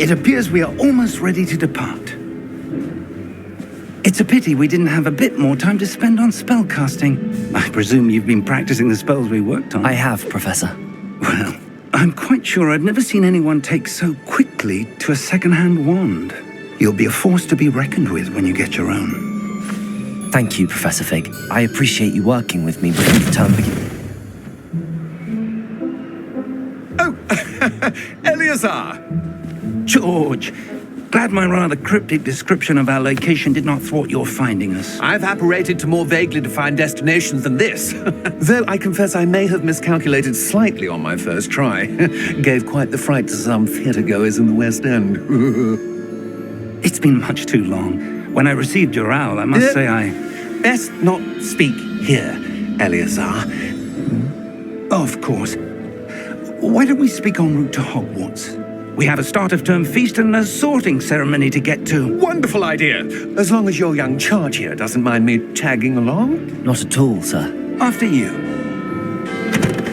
It appears we are almost ready to depart. It's a pity we didn't have a bit more time to spend on spellcasting. I presume you've been practicing the spells we worked on. I have, Professor. Well, I'm quite sure I've never seen anyone take so quickly to a second-hand wand. You'll be a force to be reckoned with when you get your own. Thank you, Professor Fig. I appreciate you working with me before the term begins. Oh, Eleazar! George! Glad my rather cryptic description of our location did not thwart your finding us. I've apparated to more vaguely defined destinations than this. Though I confess I may have miscalculated slightly on my first try. Gave quite the fright to some theatre-goers in the West End. It's been much too long. When I received your owl, I must say I... Best not speak here, Eleazar. Of course. Why don't we speak en route to Hogwarts? We have a start-of-term feast and a sorting ceremony to get to. Wonderful idea! As long as your young charge here doesn't mind me tagging along. Not at all, sir. After you.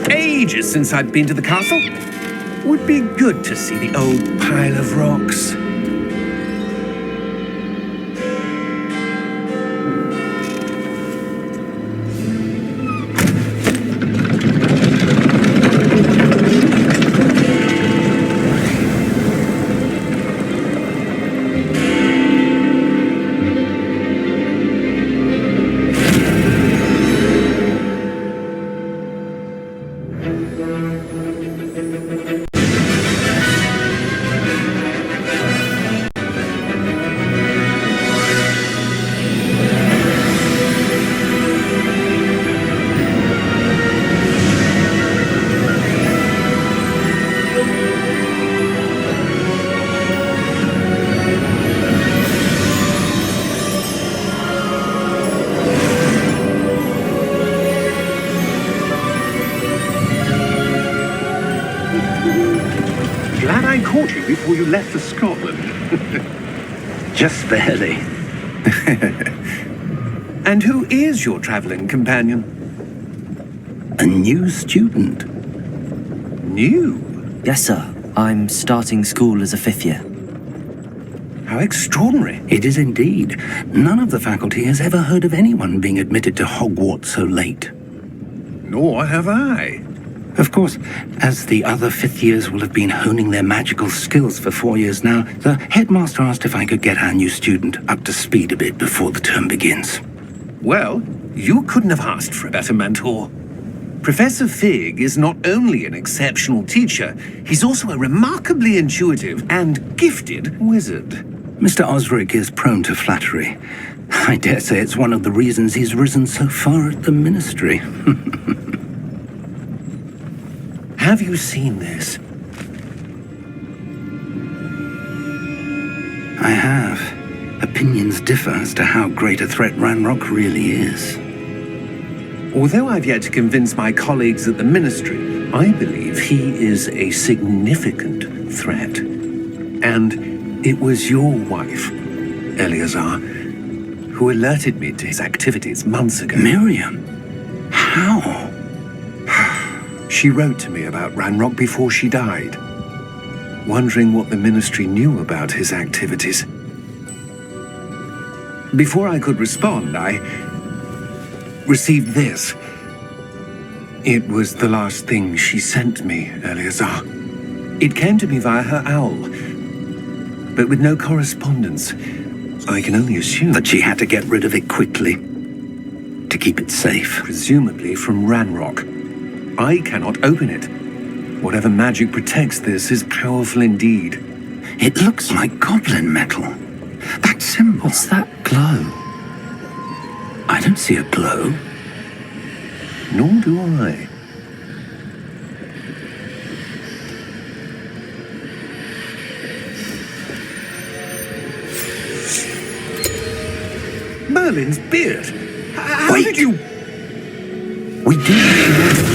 Ages since I've been to the castle. Would be good to see the old pile of rocks. Glad I caught you before you left for Scotland. Just barely. And who is your traveling companion? A new student. New? Yes, sir. I'm starting school as a 5th year. How extraordinary. It is indeed. None of the faculty has ever heard of anyone being admitted to Hogwarts so late. Nor have I. Of course, as the other 5th years will have been honing their magical skills for 4 years now, the headmaster asked if I could get our new student up to speed a bit before the term begins. Well, you couldn't have asked for a better mentor. Professor Fig is not only an exceptional teacher, he's also a remarkably intuitive and gifted wizard. Mr. Osric is prone to flattery. I dare say it's one of the reasons he's risen so far at the ministry. Have you seen this? I have. Opinions differ as to how great a threat Ranrock really is. Although I've yet to convince my colleagues at the ministry, I believe he is a significant threat. And it was your wife, Eleazar, who alerted me to his activities months ago. Miriam? How? She wrote to me about Ranrock before she died, wondering what the ministry knew about his activities. Before I could respond, I received this. It was the last thing she sent me, Eleazar. It came to me via her owl, but with no correspondence. I can only assume That she had to get rid of it quickly, to keep it safe. presumably from Ranrock. I cannot open it. Whatever magic protects this is powerful indeed. It looks like goblin metal. That symbol. What's that glow? I don't see a glow. Nor do I. Merlin's beard. How Wait. did you... We do.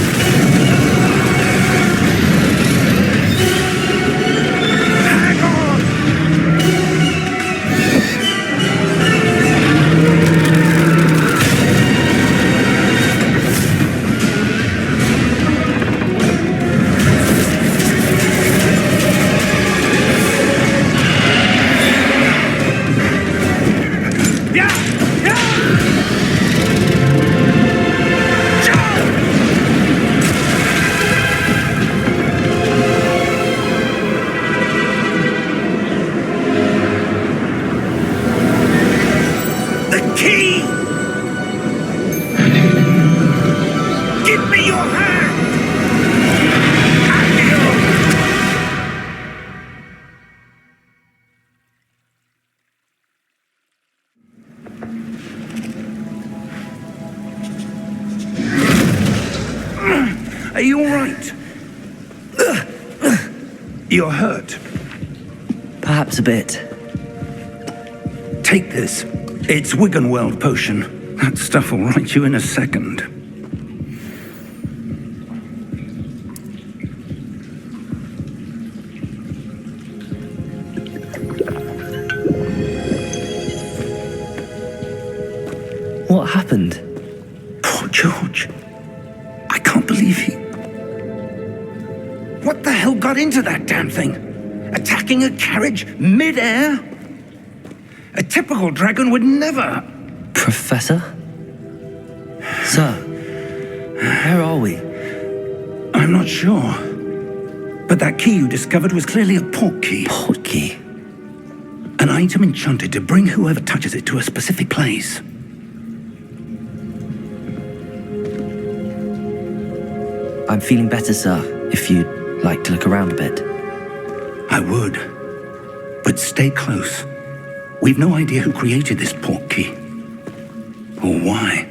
Are you all right? You're hurt. Perhaps a bit. Take this. It's Wiggenweld potion. That stuff will right you in a second. What happened? Poor George. I can't believe he... What the hell got into that damn thing? Attacking a carriage mid-air? A typical dragon would never... Professor? Sir, where are we? I'm not sure. But that key you discovered was clearly a port key. Port key? An item enchanted to bring whoever touches it to a specific place. I'm feeling better, sir, if you'd like to look around a bit. I would. But stay close. We've no idea who created this port key. Or why.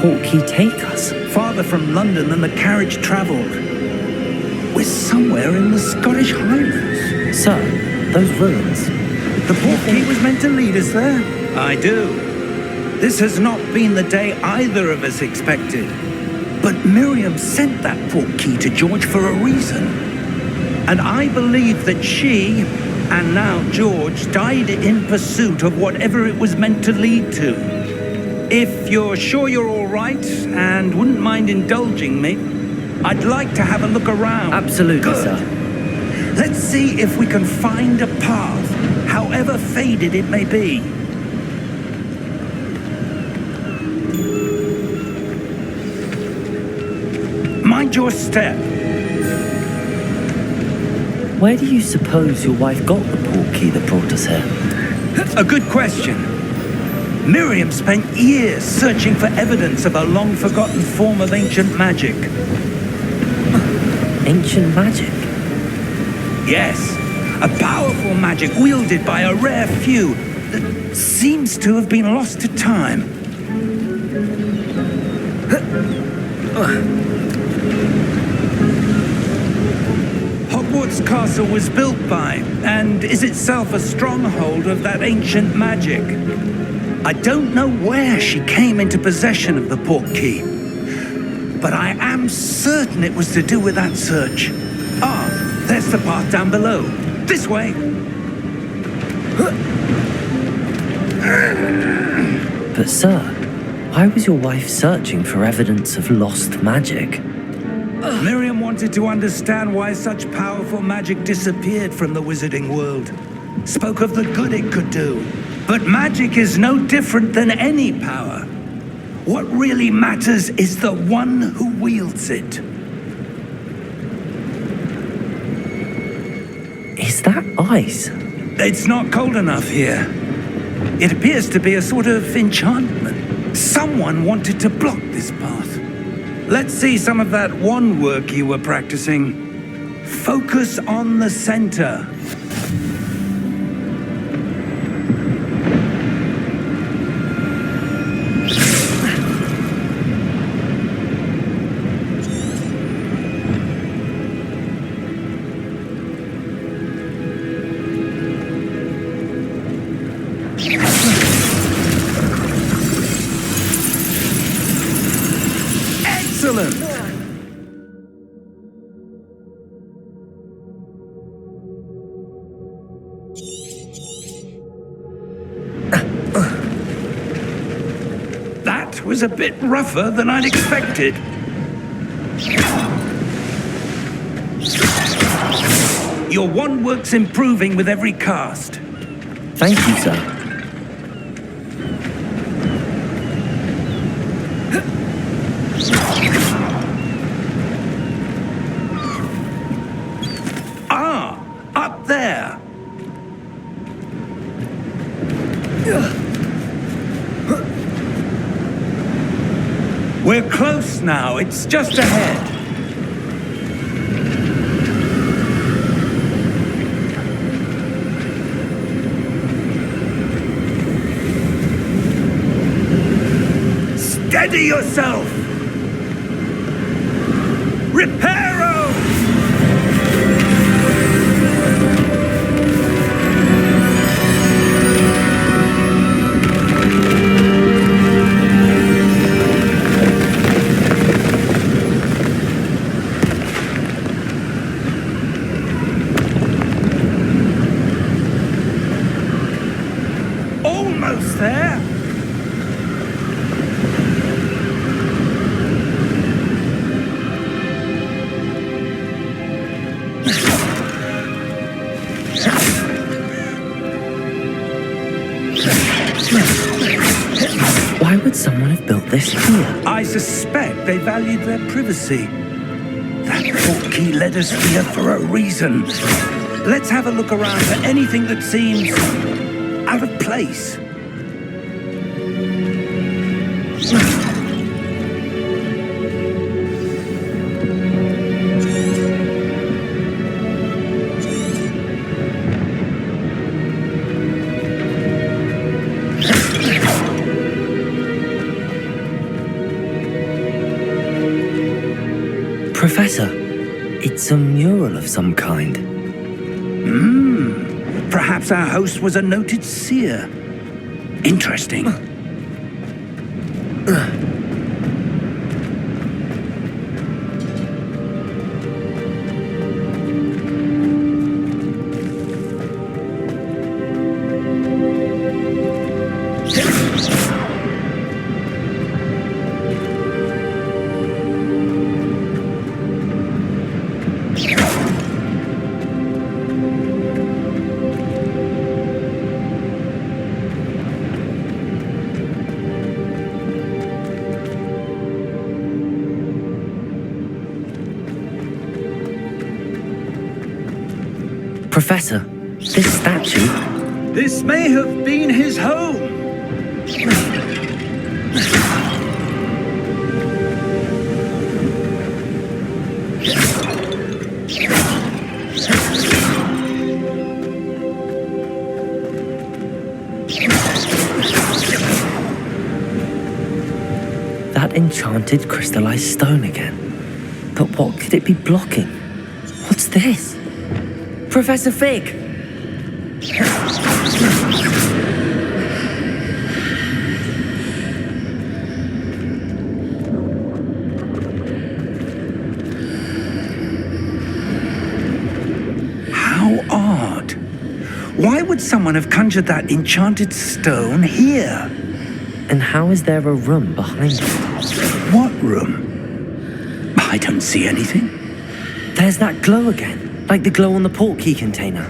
Port key take us? Farther from London than the carriage travelled. We're somewhere in the Scottish Highlands. Sir, those ruins. The port key was meant to lead us there? I do. This has not been the day either of us expected. But Miriam sent that port key to George for a reason. And I believe that she, and now George, died in pursuit of whatever it was meant to lead to. If you're sure you're all right and wouldn't mind indulging me, I'd like to have a look around. Absolutely, Good. sir. Let's see if we can find a path, however faded it may be. Mind your step. Where do you suppose your wife got the port key that brought us here? A good question. Miriam spent years searching for evidence of a long-forgotten form of ancient magic. Ancient magic? Yes, a powerful magic wielded by a rare few that seems to have been lost to time. Hogwarts Castle was built by, and is itself a stronghold of that ancient magic. I don't know where she came into possession of the port key, but I am certain it was to do with that search. Ah, there's the path down below. This way. But sir, why was your wife searching for evidence of lost magic? Miriam wanted to understand why such powerful magic disappeared from the wizarding world. Spoke of the good it could do. But magic is no different than any power. What really matters is the one who wields it. Is that ice? It's not cold enough here. It appears to be a sort of enchantment. Someone wanted to block this path. Let's see some of that wand work you were practicing. Focus on the center. Excellent! That was was a bit rougher than I'd expected. Your wand work's improving with every cast. Thank you, sir. Ah, up there. We're close now. It's just ahead. Steady yourself! Reparo! Almost there! Why would someone have built this here? I suspect they valued their privacy. That portkey led us here for a reason. Let's have a look around for anything that seems out of place. Professor, it's a mural of some kind. Perhaps our host was a noted seer. Interesting. Professor, this statue... This may have been his home. That enchanted crystallized stone again. But what could it be blocking? What's this? Professor Fig! How odd. Why would someone have conjured that enchanted stone here? And how is there a room behind it? What room? I don't see anything. There's that glow again, like the glow on the portkey container.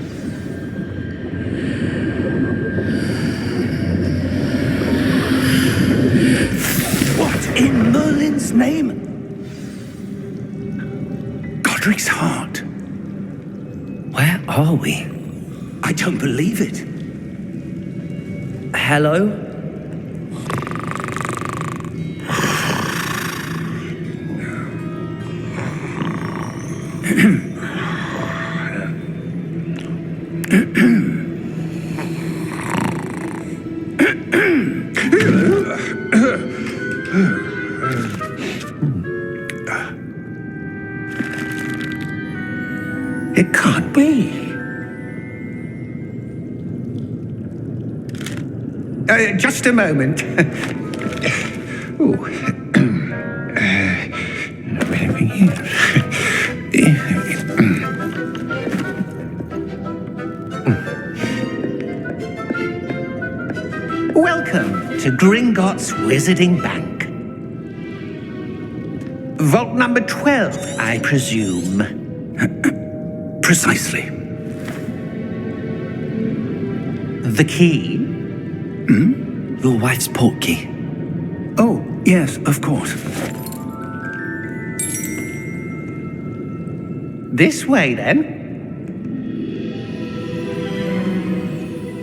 What in Merlin's name? Godric's heart. Where are we? I don't believe it. Hello? It can't be. Just a moment. Welcome to Gringotts Wizarding Bank. Vault number 12, I presume. Precisely. The key? Your wife's portkey. Oh, yes, of course. This way, then.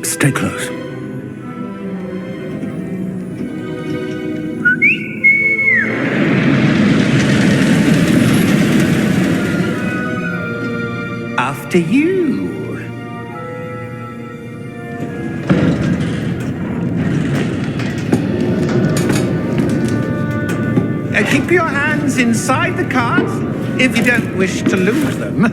Stay close. After you. Keep your hands inside the cart if you don't wish to lose them.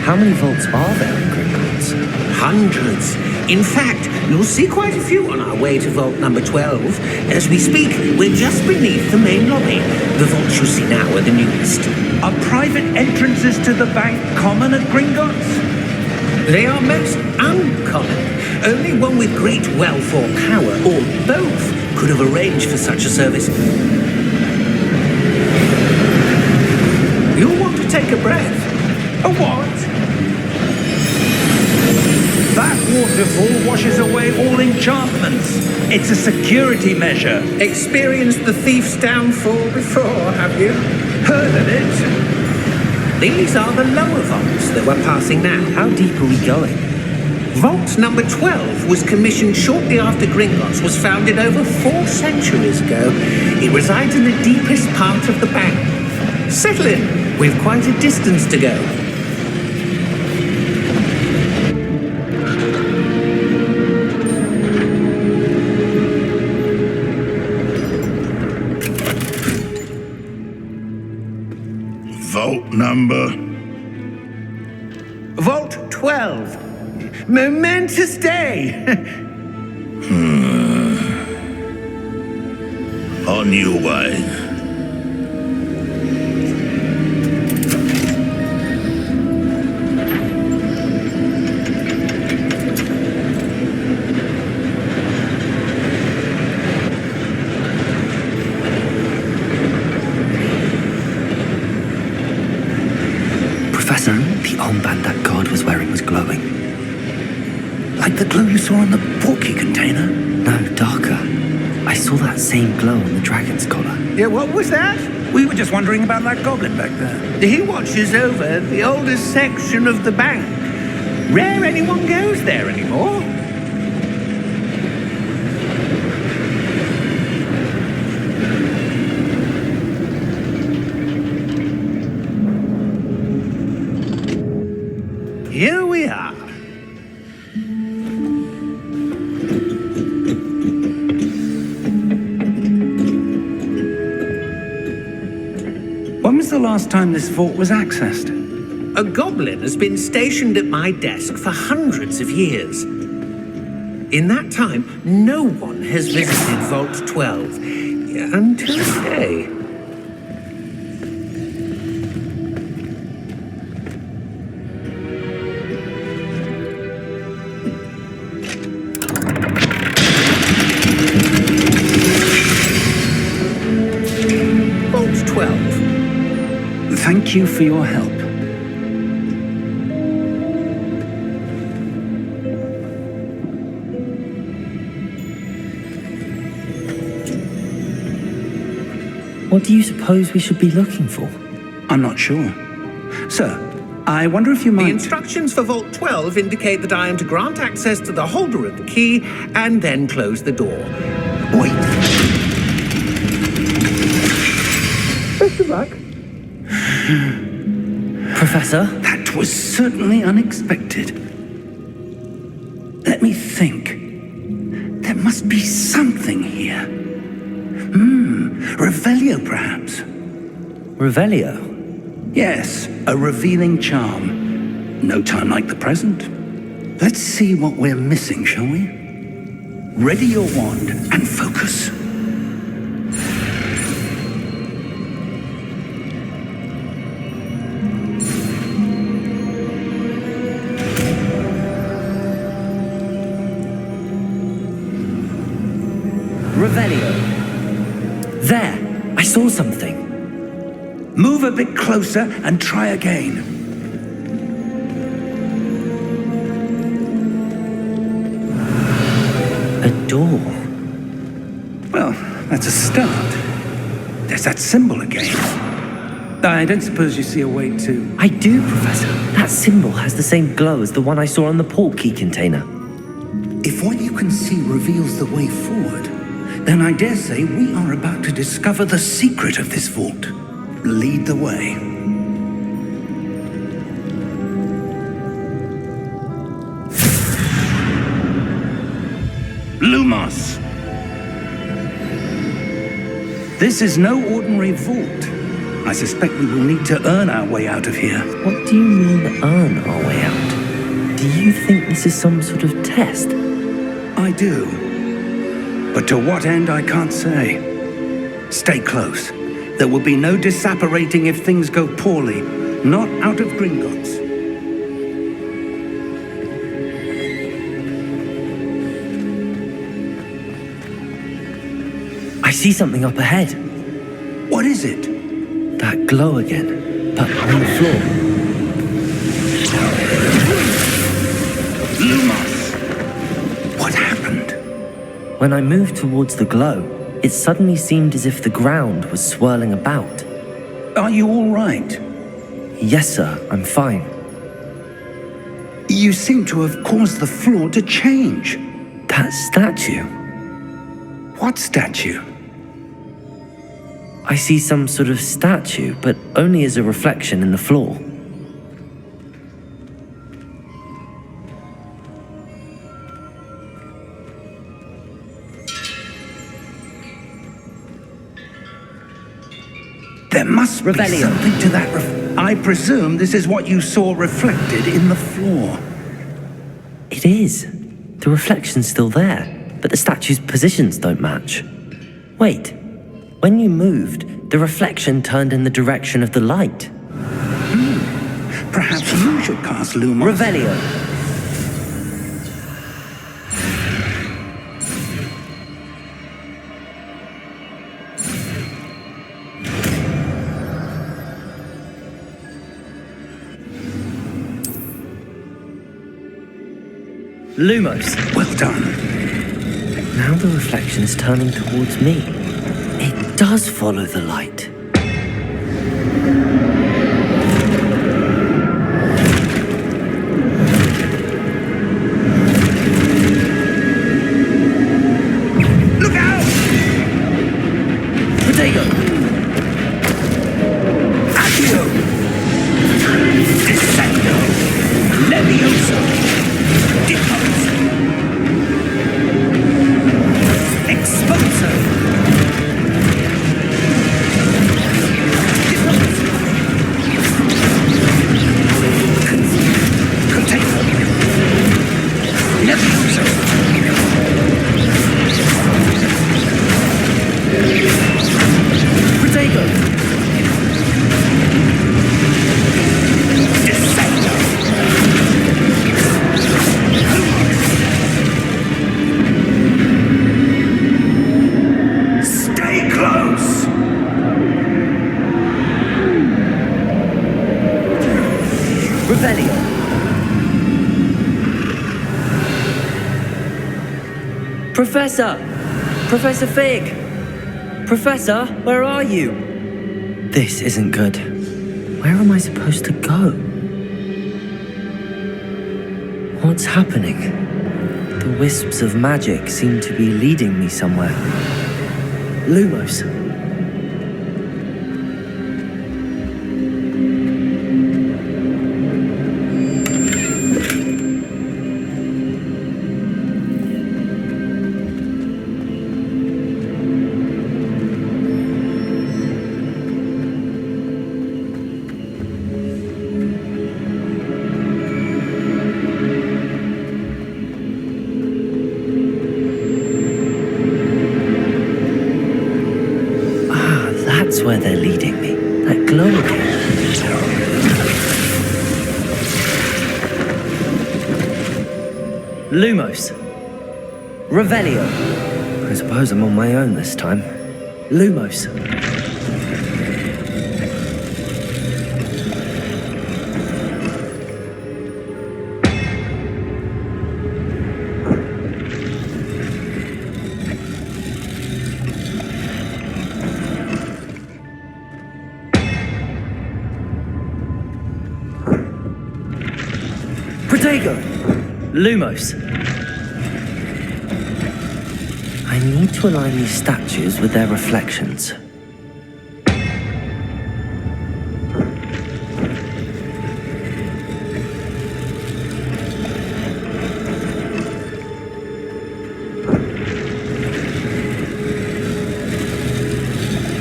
How many vaults are there in Gringotts? Hundreds. In fact, you'll see quite a few on our way to vault number 12. As we speak, we're just beneath the main lobby. The vaults you see now are the newest. Are private entrances to the bank common at Gringotts? They are most uncommon. Only one with great wealth or power, or both, could have arranged for such a service. You'll want to take a breath. A what? That waterfall washes away all enchantments. It's a security measure. Experienced the thief's downfall before, have you? Heard of it? These are the lower vaults that we're passing now. How deep are we going? Vault number 12 was commissioned shortly after Gringotts was founded over 4 centuries ago. It resides in the deepest part of the bank. Settle in. We've quite a distance to go. Vault number. Vault 12. Momentous day. On your way. Professor, the armband that guard was wearing was glowing. Like the glow you saw on the portkey container? No, darker. I saw that same glow on the dragon's collar. Yeah, what was that? We were just wondering about that goblin back there. He watches over the oldest section of the bank. Rare anyone goes there anymore. Here we are. When was the last time this vault was accessed? A goblin has been stationed at my desk for hundreds of years. In that time, no one has visited Vault 12 until today. Vault 12. Thank you for your help. What do you suppose we should be looking for? I'm not sure. Sir, I wonder if you The might... instructions for Vault 12 indicate that I am to grant access to the holder of the key and then close the door. Wait. Best of luck. Professor? That was certainly unexpected. Let me think. There must be something here. Revelio, perhaps. Revelio? Yes, a revealing charm. No time like the present. Let's see what we're missing, shall we? Ready your wand and focus. saw something. Move a bit closer and try again. A door. Well, that's a start. There's that symbol again. I don't suppose you see a way to... I do, Professor. That symbol has the same glow as the one I saw on the portkey container. If what you can see reveals the way forward, then I dare say we are about to discover the secret of this vault. Lead the way. Lumos! This is no ordinary vault. I suspect we will need to earn our way out of here. What do you mean, earn our way out? Do you think this is some sort of test? I do. But to what end, I can't say. Stay close. There will be no disapparating if things go poorly. Not out of Gringotts. I see something up ahead. What is it? That glow again, but on the floor. Lumos! What happened? When I moved towards the glow, it suddenly seemed as if the ground was swirling about. Are you all right? Yes, sir, I'm fine. You seem to have caused the floor to change. That statue. What statue? I see some sort of statue, but only as a reflection in the floor. There must be Revelio. something to that I presume this is what you saw reflected in the floor. It is. The reflection's still there, but the statue's positions don't match. Wait. When you moved, the reflection turned in the direction of the light. Perhaps you should cast Lumos. Revelio. Lumos. Well done. Now the reflection's turning towards me. It does follow the light. Look out! Potato! Accio! Descendo! Levioso! Depose! Exposo! Professor! Professor Fig! Professor, where are you? This isn't good. Where am I supposed to go? What's happening? The wisps of magic seem to be leading me somewhere. Lumos. That's where they're leading me. That glow again. Lumos. Revelio. I suppose I'm on my own this time. Lumos. Protego! Lumos. I need to align these statues with their reflections.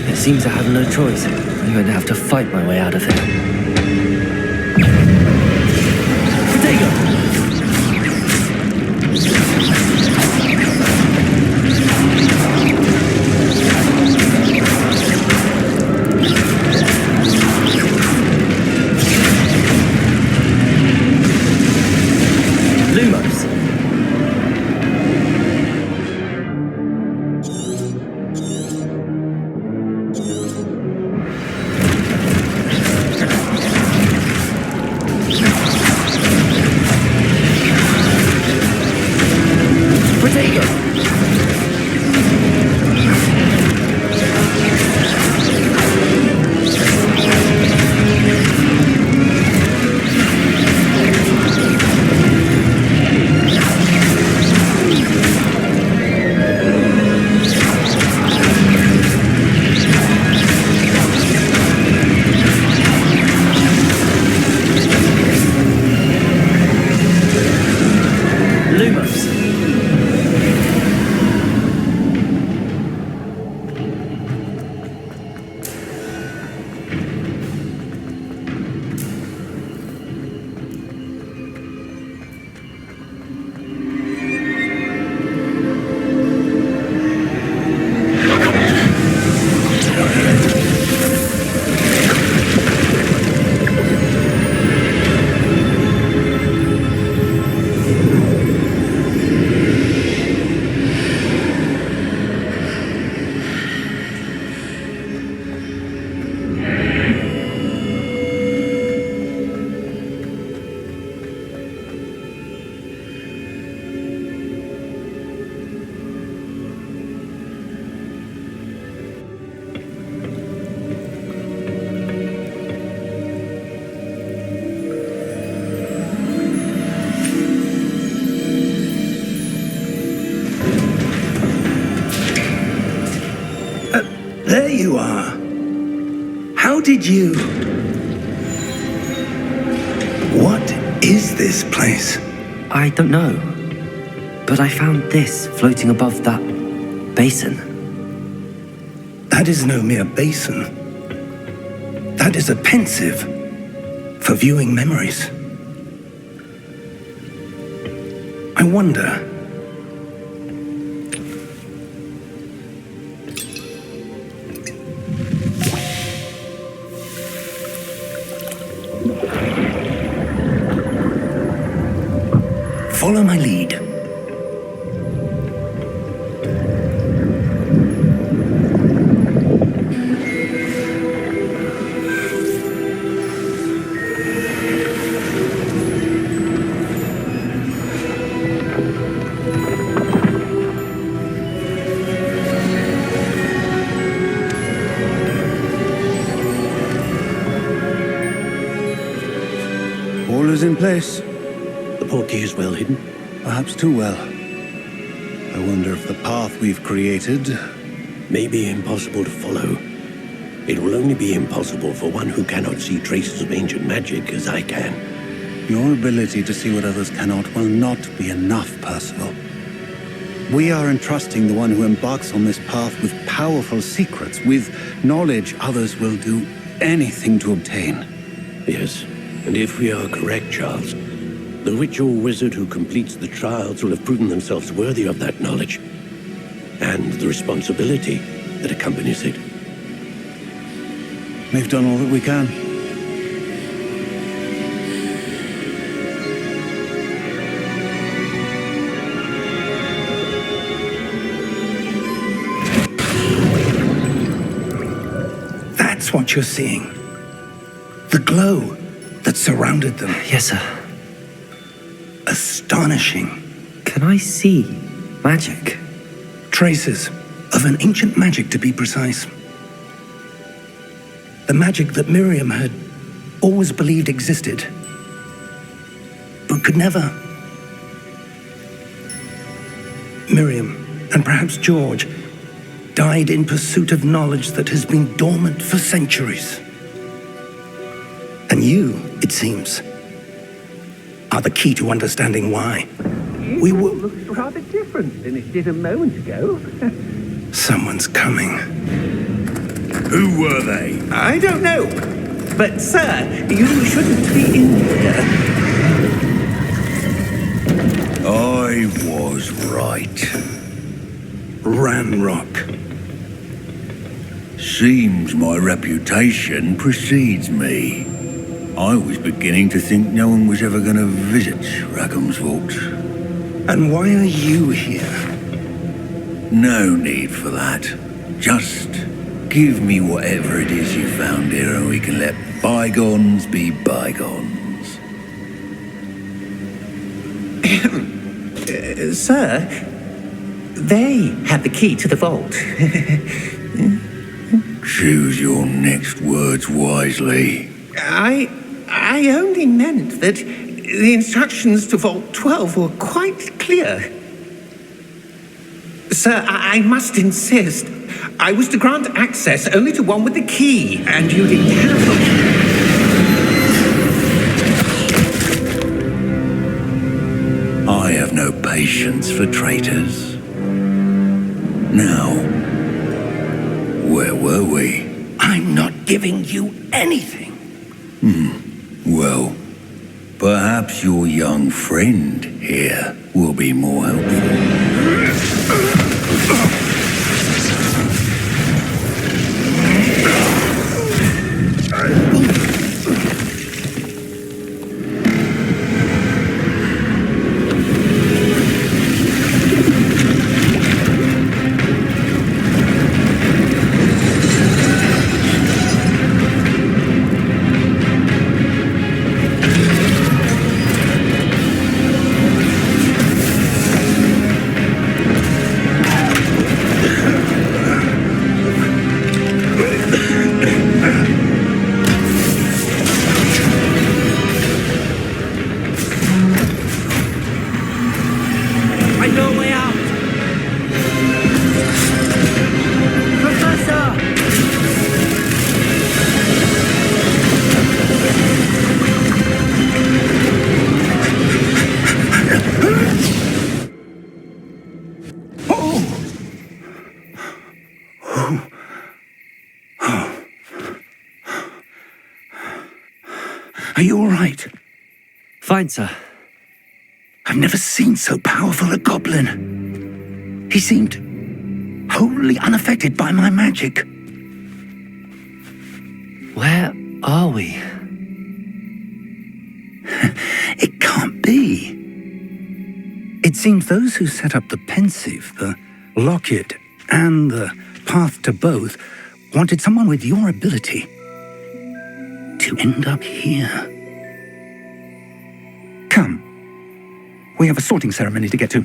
It seems I have no choice. I'm going to have to fight my way out of here. Protego! Lumos. Protego. Lumos. There you are. How did you... What is this place? I don't know. But I found this floating above that basin. That is no mere basin. That is a pensive for viewing memories. I wonder... Follow my lead. All is in place. The portkey is well hidden. Perhaps too well. I wonder if the path we've created... May be impossible to follow. It will only be impossible for one who cannot see traces of ancient magic as I can. Your ability to see what others cannot will not be enough, Percival. We are entrusting the one who embarks on this path with powerful secrets, with knowledge others will do anything to obtain. Yes, and if we are correct, Charles, the witch or wizard who completes the trials will have proven themselves worthy of that knowledge, and the responsibility that accompanies it. We've done all that we can. That's what you're seeing. The glow that surrounded them. Yes, sir. Astonishing. Can I see magic? Traces of an ancient magic, to be precise. The magic that Miriam had always believed existed, but could never. Miriam, and perhaps George, died in pursuit of knowledge that has been dormant for centuries. And you, it seems, are the key to understanding why. We will... looks rather different than it did a moment ago. Someone's coming. Who were they? I don't know. But, sir, you shouldn't be in here. I was right. Ranrock. Seems my reputation precedes me. I was beginning to think no one was ever going to visit Rackham's vault. And why are you here? No need for that. Just give me whatever it is you found here and we can let bygones be bygones. Sir, they had the key to the vault. Choose your next words wisely. I only meant that the instructions to Vault 12 were quite clear. Sir, I must insist. I was to grant access only to one with the key, and you didn't have them. I have no patience for traitors. Now, where were we? I'm not giving you anything. Well, perhaps your young friend here will be more helpful. Are you all right? Fine, sir. I've never seen so powerful a goblin. He seemed wholly unaffected by my magic. Where are we? It can't be. It seems those who set up the pensive, the locket, and the path to both wanted someone with your ability to end up here. Come. We have a sorting ceremony to get to.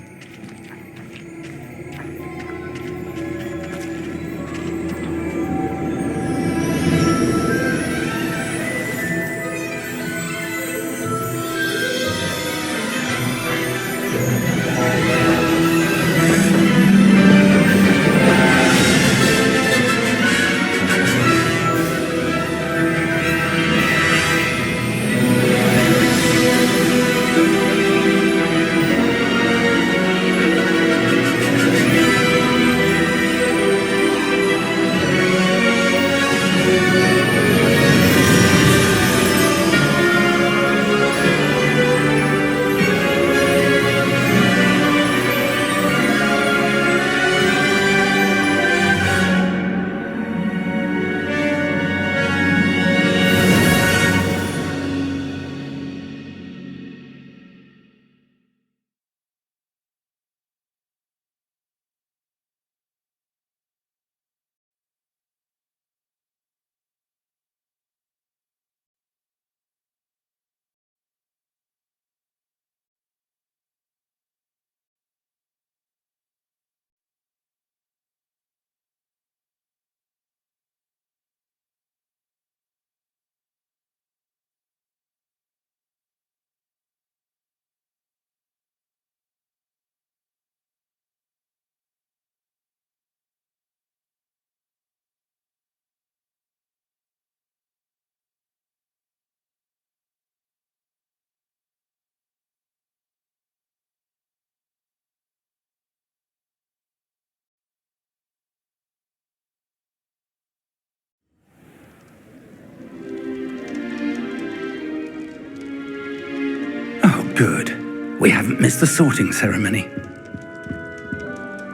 Good. We haven't missed the sorting ceremony.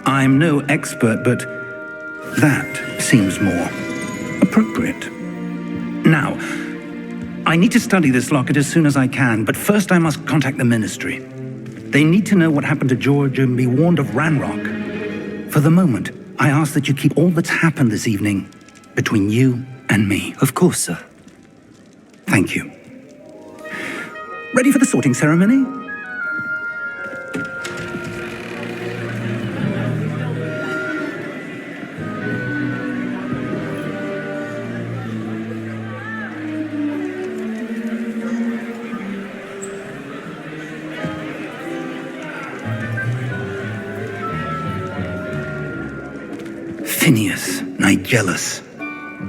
I'm no expert, but that seems more appropriate. Now, I need to study this locket as soon as I can, but first I must contact the Ministry. They need to know what happened to George and be warned of Ranrock. For the moment, I ask that you keep all that's happened this evening between you and me. Of course, sir. Thank you. Ready for the sorting ceremony? Phineas, Nigellus,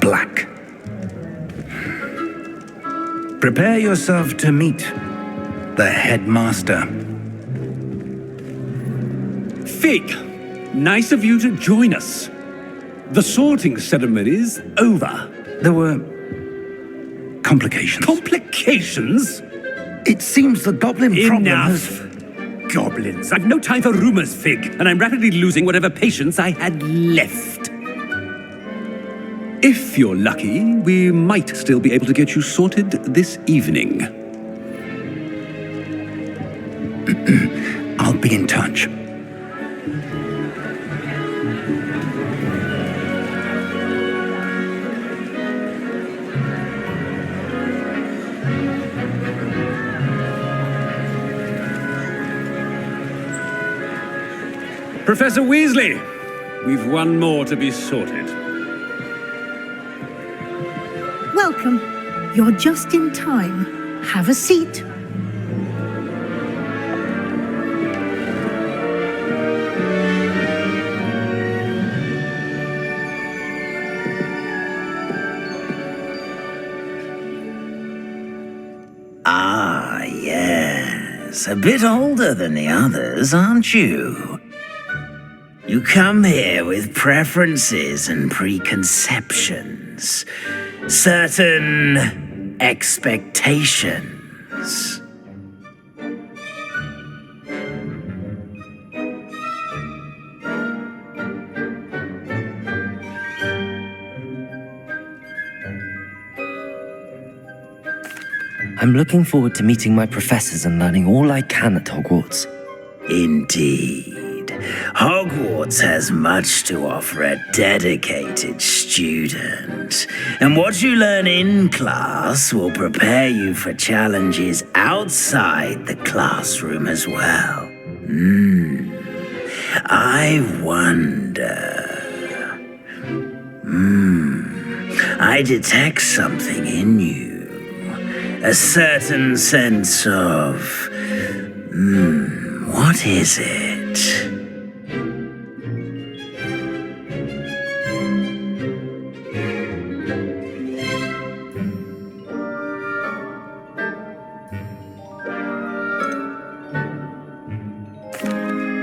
Black. Prepare yourself to meet the headmaster. Fig, nice of you to join us. The sorting ceremony's over. There were complications. Complications? It seems the goblin problem has... Enough! Goblins. I've no time for rumors, Fig, and I'm rapidly losing whatever patience I had left. If you're lucky, we might still be able to get you sorted this evening. I'll be in touch. Professor Weasley, we've one more to be sorted. Welcome. You're just in time. Have a seat. Ah, yes. A bit older than the others, aren't you? You come here with preferences and preconceptions. Certain expectations. I'm looking forward to meeting my professors and learning all I can at Hogwarts. Indeed. Hogwarts has much to offer a dedicated student. And what you learn in class will prepare you for challenges outside the classroom as well. I wonder... I detect something in you. A certain sense of... what is it?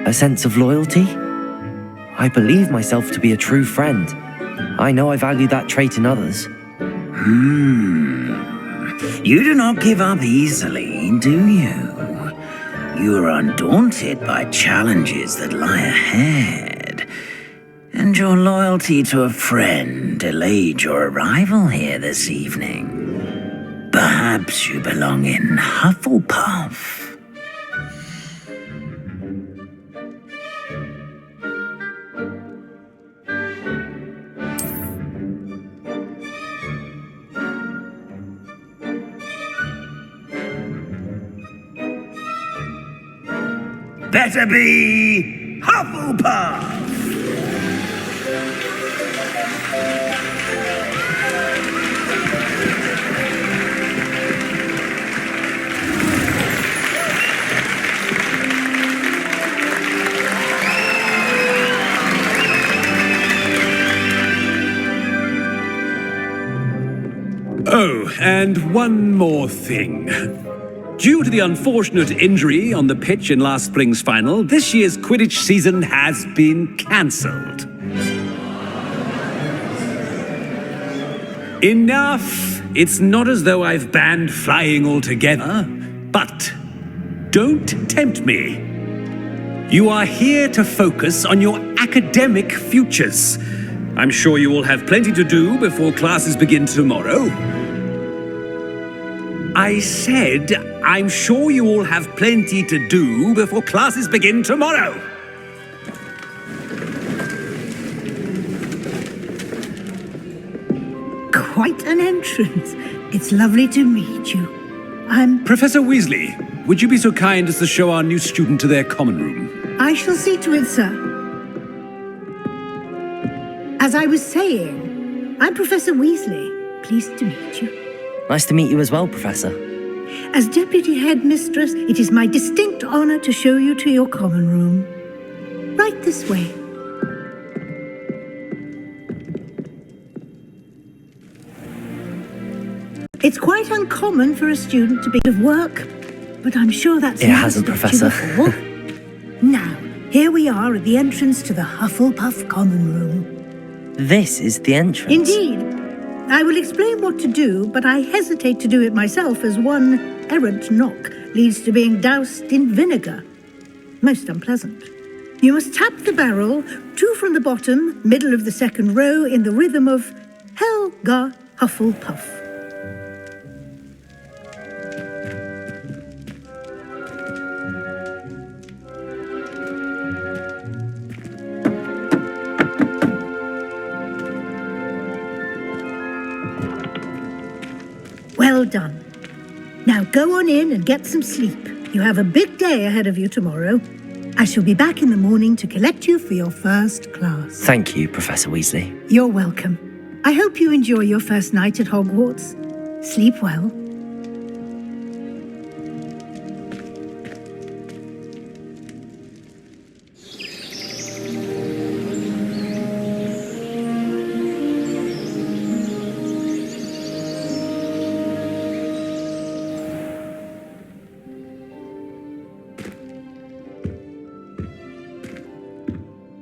A sense of loyalty? I believe myself to be a true friend. I know I value that trait in others. You do not give up easily, do you? You are undaunted by challenges that lie ahead. And your loyalty to a friend delayed your arrival here this evening. Perhaps you belong in Hufflepuff. Better be Hufflepuff! Oh, and one more thing. Due to the unfortunate injury on the pitch in last spring's final, this year's Quidditch season has been cancelled. Enough! It's not as though I've banned flying altogether, but Don't tempt me. You are here to focus on your academic futures. I'm sure you will have plenty to do before classes begin tomorrow. I said, I'm sure you all have plenty to do before classes begin tomorrow. Quite an entrance. It's lovely to meet you. I'm... Professor Weasley, would you be so kind as to show our new student to their common room? I shall see to it, sir. As I was saying, I'm Professor Weasley. Pleased to meet you. Nice to meet you as well, Professor. As Deputy Headmistress, it is my distinct honor to show you to your common room. Right this way. It's quite uncommon for a student to be of work, but I'm sure that's It hasn't, Professor. Now, here we are at the entrance to the Hufflepuff Common Room. This is the entrance. Indeed. I will explain what to do, but I hesitate to do it myself as one errant knock leads to being doused in vinegar. Most unpleasant. You must tap the barrel, 2 from the bottom, middle of the second row, in the rhythm of Helga Hufflepuff. Well done. Now go on in and get some sleep. You have a big day ahead of you tomorrow. I shall be back in the morning to collect you for your first class. Thank you, Professor Weasley. You're welcome. I hope you enjoy your first night at Hogwarts. Sleep well.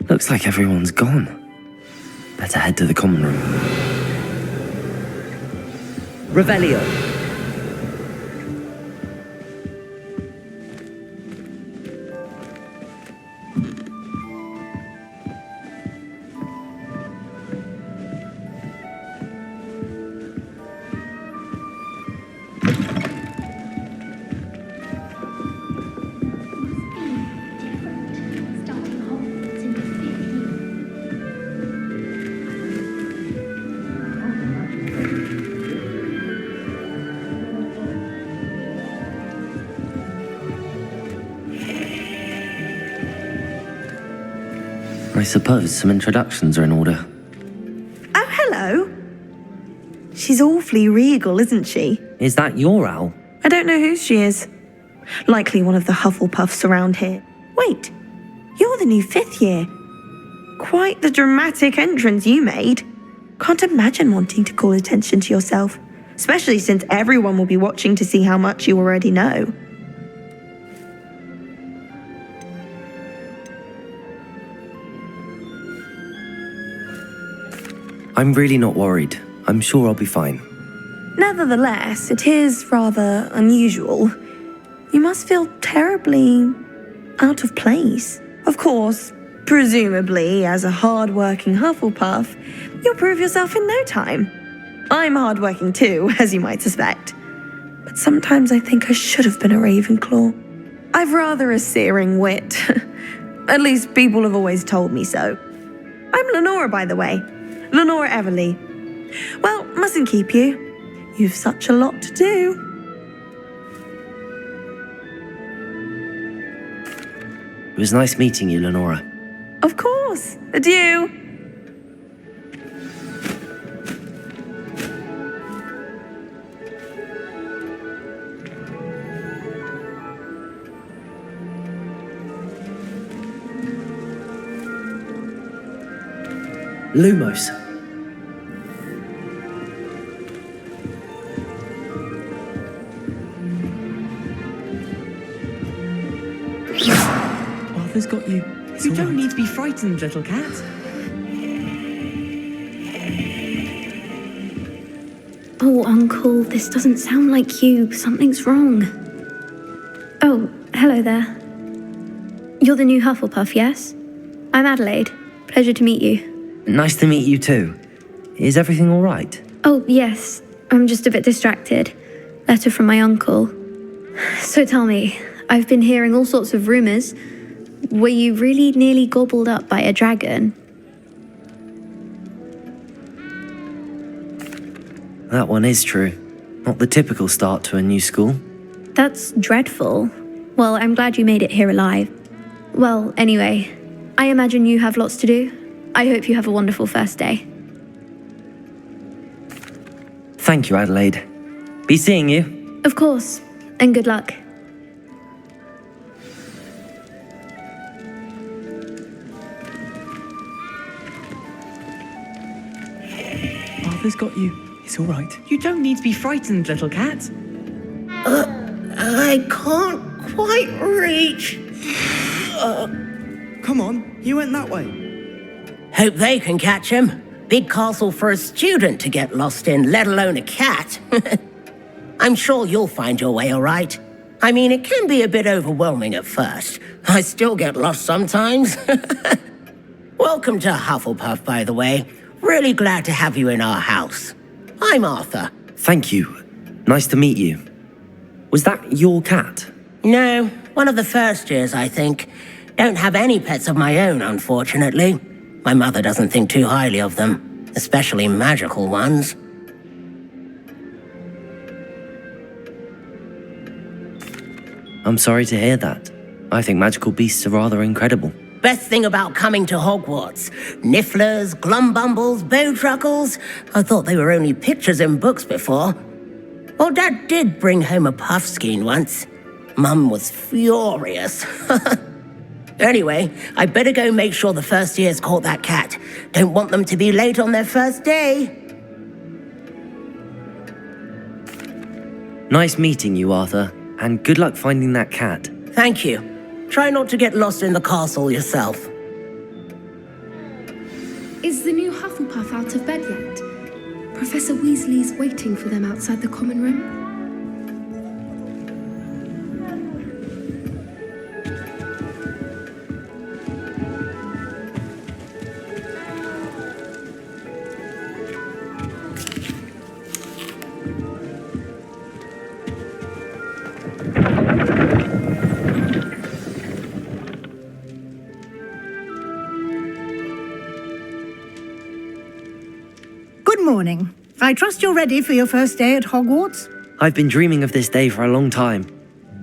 Looks like everyone's gone. Better head to the common room. Revelio. I suppose some introductions are in order. Oh, hello. She's awfully regal, isn't she? Is that your owl? I don't know who she is. Likely one of the Hufflepuffs around here. Wait, you're the new 5th year. Quite the dramatic entrance you made. Can't imagine wanting to call attention to yourself, especially since everyone will be watching to see how much you already know. I'm really not worried. I'm sure I'll be fine. Nevertheless, it is rather unusual. You must feel terribly out of place. Of course, presumably, as a hard-working Hufflepuff, you'll prove yourself in no time. I'm hard-working too, as you might suspect. But sometimes I think I should have been a Ravenclaw. I've rather a searing wit. At least people have always told me so. I'm Lenora, by the way. Lenora Everly. Well, mustn't keep you. You've such a lot to do. It was nice meeting you, Lenora. Of course. Adieu. Lumos. Arthur's got you. You don't need to be frightened, little cat. Oh, Uncle, this doesn't sound like you. Something's wrong. Oh, Hello there. You're the new Hufflepuff, yes? I'm Adelaide. Pleasure to meet you. Nice to meet you too. Is everything all right? Oh, yes. I'm just a bit distracted. Letter from my uncle. So tell me, I've been hearing all sorts of rumors. Were you really nearly gobbled up by a dragon? That one is true. Not the typical start to a new school. That's dreadful. Well, I'm glad you made it here alive. Well, anyway, I imagine you have lots to do. I hope you have a wonderful first day. Thank you, Adelaide. Be seeing you. Of course, and good luck. Arthur's got you. It's all right. You don't need to be frightened, little cat. I can't quite reach. Come on, you went that way. Hope they can catch him. Big castle for a student to get lost in, let alone a cat. I'm sure you'll find your way all right. I mean, it can be a bit overwhelming at first. I still get lost sometimes. Welcome to Hufflepuff, by the way. Really glad to have you in our house. I'm Arthur. Thank you. Nice to meet you. Was that your cat? No, one of the first years, I think. Don't have any pets of my own, unfortunately. My mother doesn't think too highly of them, especially magical ones. I'm sorry to hear that. I think magical beasts are rather incredible. Best thing about coming to Hogwarts. Nifflers, glumbumbles, bowtruckles. I thought they were only pictures in books before. Well, Dad did bring home a puffskein once. Mum was furious. Anyway, I better go make sure the first years caught that cat. Don't want them to be late on their first day. Nice meeting you, Arthur, and good luck finding that cat. Thank you. Try not to get lost in the castle yourself. Is the new Hufflepuff out of bed yet? Professor Weasley's waiting for them outside the common room. Good morning. I trust you're ready for your first day at Hogwarts? I've been dreaming of this day for a long time.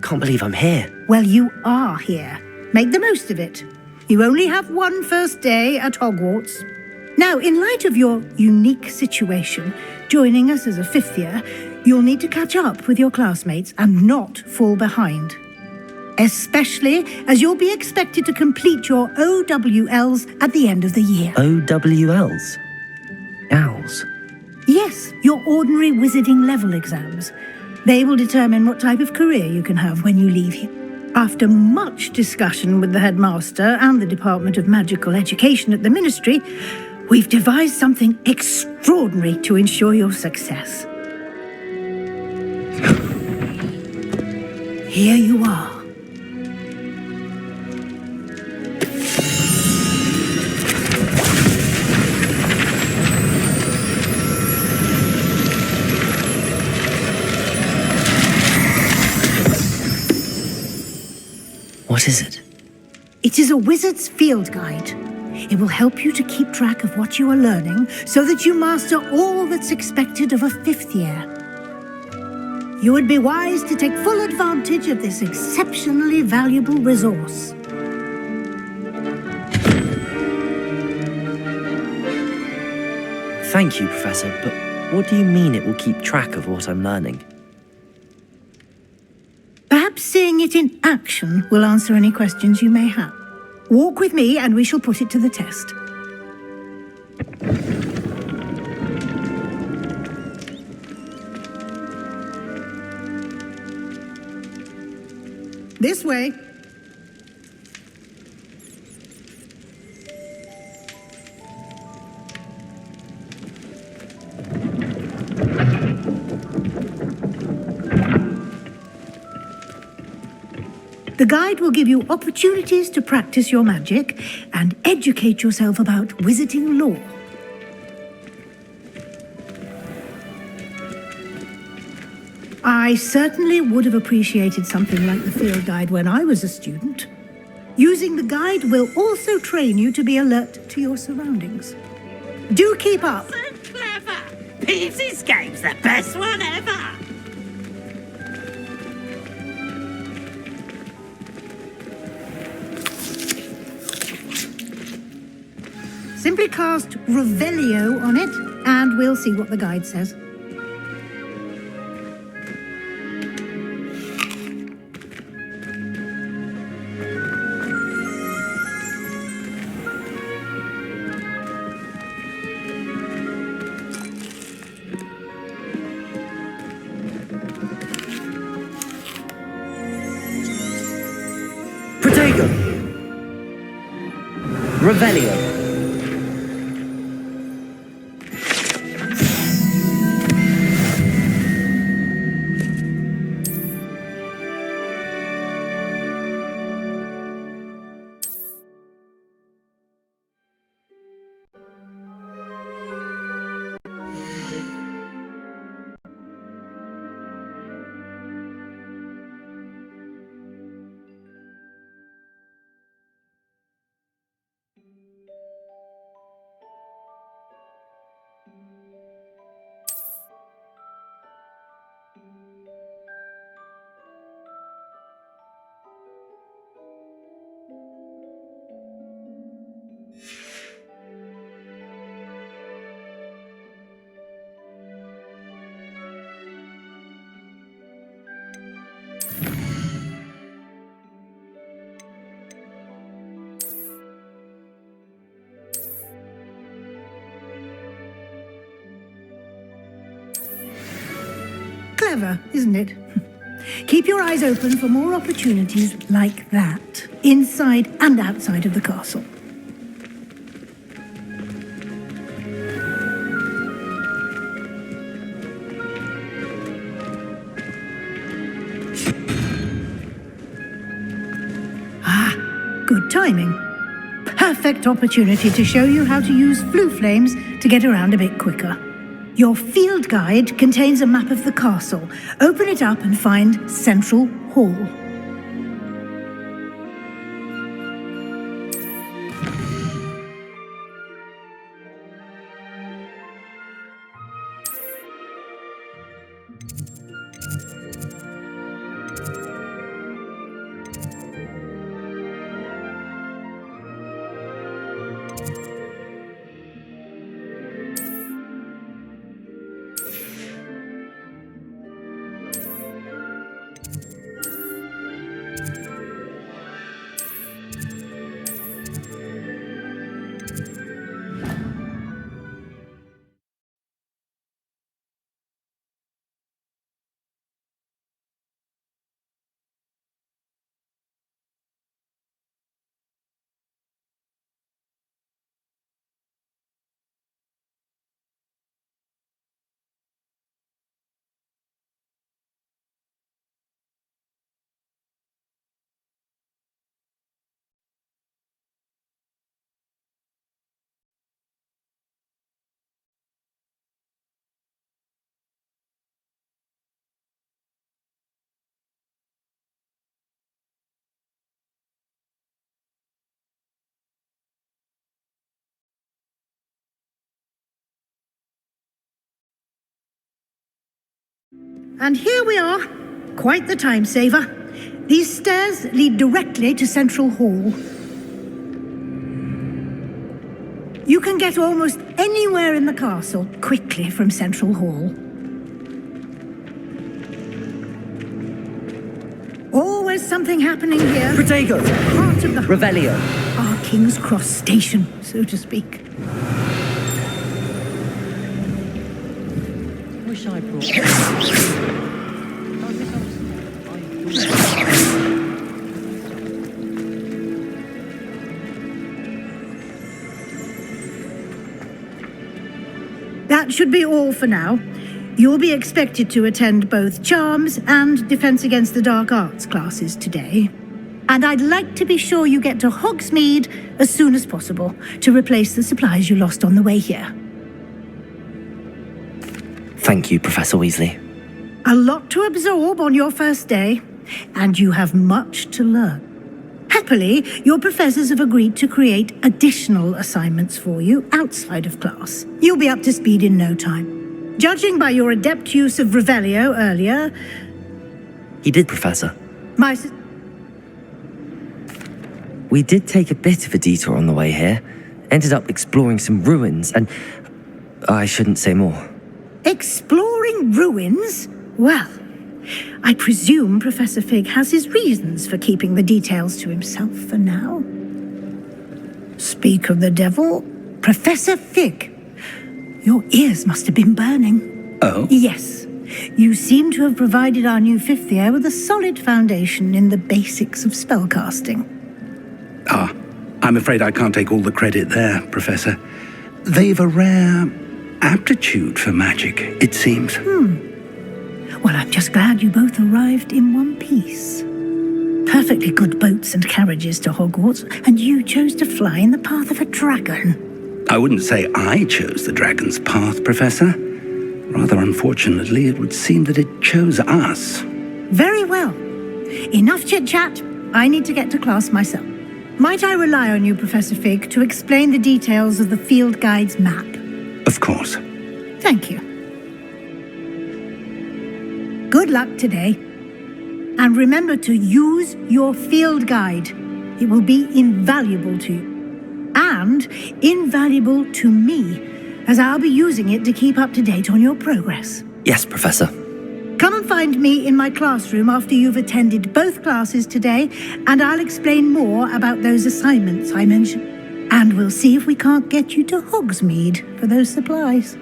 Can't believe I'm here. Well, you are here. Make the most of it. You only have one first day at Hogwarts. Now, in light of your unique situation, joining us as a fifth year, you'll need to catch up with your classmates and not fall behind. Especially as you'll be expected to complete your OWLs at the end of the year. OWLs? Owls? Yes, your ordinary wizarding level exams. They will determine what type of career you can have when you leave here. After much discussion with the headmaster and the Department of Magical Education at the Ministry, we've devised something extraordinary to ensure your success. Here you are. What is it? It is a wizard's field guide. It will help you to keep track of what you are learning so that you master all that's expected of a fifth year. You would be wise to take full advantage of this exceptionally valuable resource. Thank you, Professor, but what do you mean it will keep track of what I'm learning? Perhaps seeing it in action will answer any questions you may have. Walk with me and we shall put it to the test. This way. The guide will give you opportunities to practice your magic and educate yourself about wizarding lore. I certainly would have appreciated something like the field guide when I was a student. Using the guide will also train you to be alert to your surroundings. Do keep up. So clever! Peeves' game's the best one ever! Simply cast Revelio on it, and we'll see what the guide says. Protego! Revelio! Clever, isn't it? Keep your eyes open for more opportunities like that, inside and outside of the castle. Good timing. Perfect opportunity to show you how to use flue flames to get around a bit quicker. Your field guide contains a map of the castle. Open it up and find Central Hall. And here we are. Quite the time saver. These stairs lead directly to Central Hall. You can get almost anywhere in the castle quickly from Central Hall. Always something happening here. Protego! Part of the Revelio! Our King's Cross station, so to speak. Wish I brought. That should be all for now. You'll be expected to attend both Charms and Defense Against the Dark Arts classes today. And I'd like to be sure you get to Hogsmeade as soon as possible to replace the supplies you lost on the way here. Thank you, Professor Weasley. A lot to absorb on your first day, and you have much to learn. Happily, your professors have agreed to create additional assignments for you outside of class. You'll be up to speed in no time. Judging by your adept use of Revelio earlier... He did, Professor. We did take a bit of a detour on the way here. Ended up exploring some ruins, and I shouldn't say more. Exploring ruins? Well, I presume Professor Fig has his reasons for keeping the details to himself for now. Speak of the devil, Professor Fig. Your ears must have been burning. Oh? Yes. You seem to have provided our new fifth year with a solid foundation in the basics of spellcasting. Ah, I'm afraid I can't take all the credit there, Professor. They've a rare aptitude for magic, it seems. Well, I'm just glad you both arrived in one piece. Perfectly good boats and carriages to Hogwarts, and you chose to fly in the path of a dragon. I wouldn't say I chose the dragon's path, Professor. Rather unfortunately, it would seem that it chose us. Very well. Enough chit-chat. I need to get to class myself. Might I rely on you, Professor Fig, to explain the details of the field guide's map? Of course. Thank you. Good luck today. And remember to use your field guide. It will be invaluable to you. And invaluable to me, as I'll be using it to keep up to date on your progress. Yes, Professor. Come and find me in my classroom after you've attended both classes today, and I'll explain more about those assignments I mentioned. And we'll see if we can't get you to Hogsmeade for those supplies.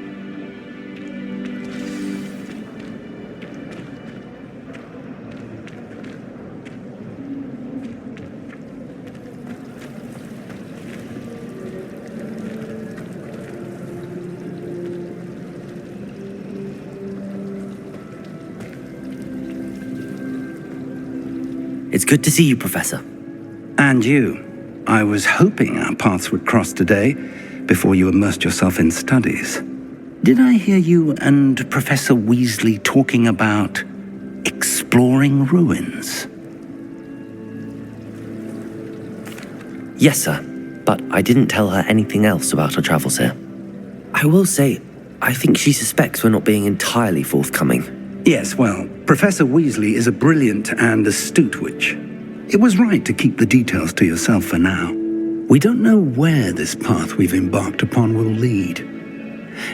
It's good to see you, Professor. And you. I was hoping our paths would cross today, before you immersed yourself in studies. Did I hear you and Professor Weasley talking about exploring ruins? Yes, sir. But I didn't tell her anything else about our travels here. I will say, I think she suspects we're not being entirely forthcoming. Yes, well, Professor Weasley is a brilliant and astute witch. It was right to keep the details to yourself for now. We don't know where this path we've embarked upon will lead.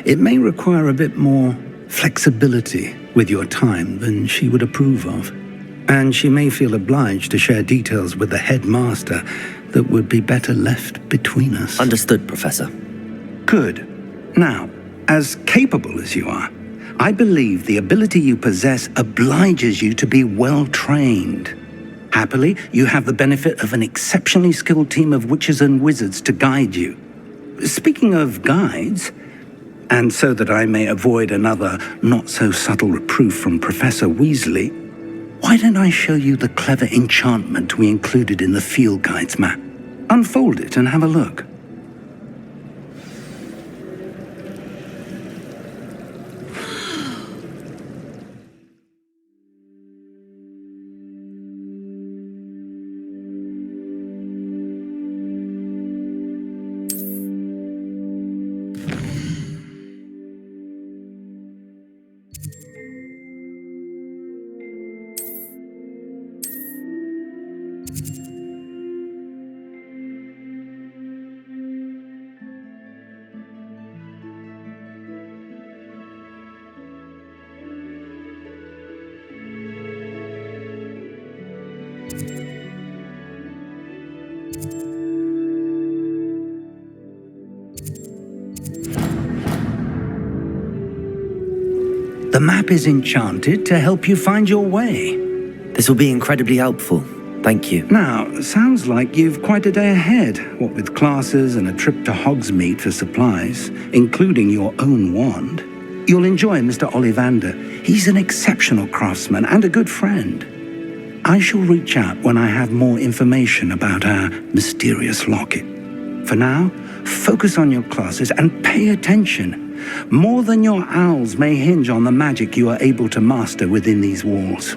It may require a bit more flexibility with your time than she would approve of. And she may feel obliged to share details with the headmaster that would be better left between us. Understood, Professor. Good. Now, as capable as you are, I believe the ability you possess obliges you to be well-trained. Happily, you have the benefit of an exceptionally skilled team of witches and wizards to guide you. Speaking of guides, and so that I may avoid another not-so-subtle reproof from Professor Weasley, why don't I show you the clever enchantment we included in the field guide's map? Unfold it and have a look. The map is enchanted to help you find your way. This will be incredibly helpful. Thank you. Now, sounds like you've quite a day ahead, what with classes and a trip to Hogsmeade for supplies, including your own wand. You'll enjoy Mr. Ollivander. He's an exceptional craftsman and a good friend. I shall reach out when I have more information about our mysterious locket. For now, focus on your classes and pay attention. More than your owls may hinge on the magic you are able to master within these walls.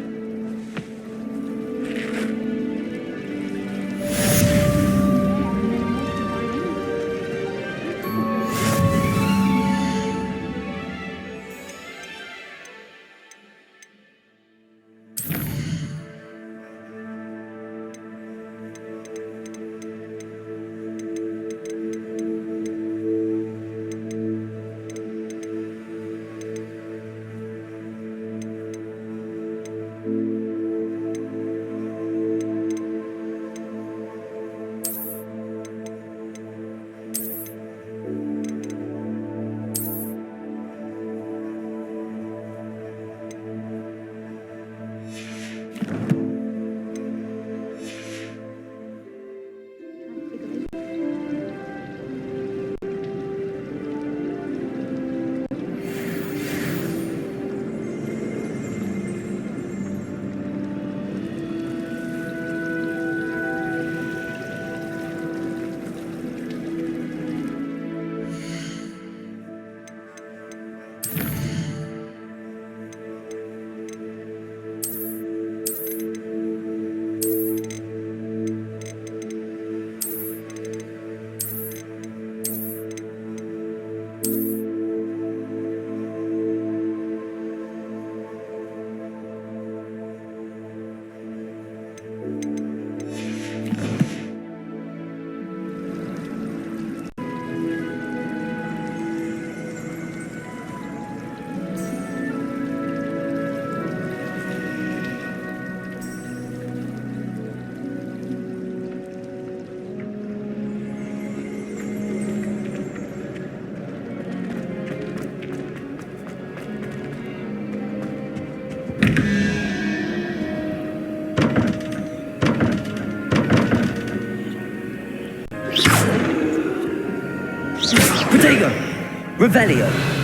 Revelio!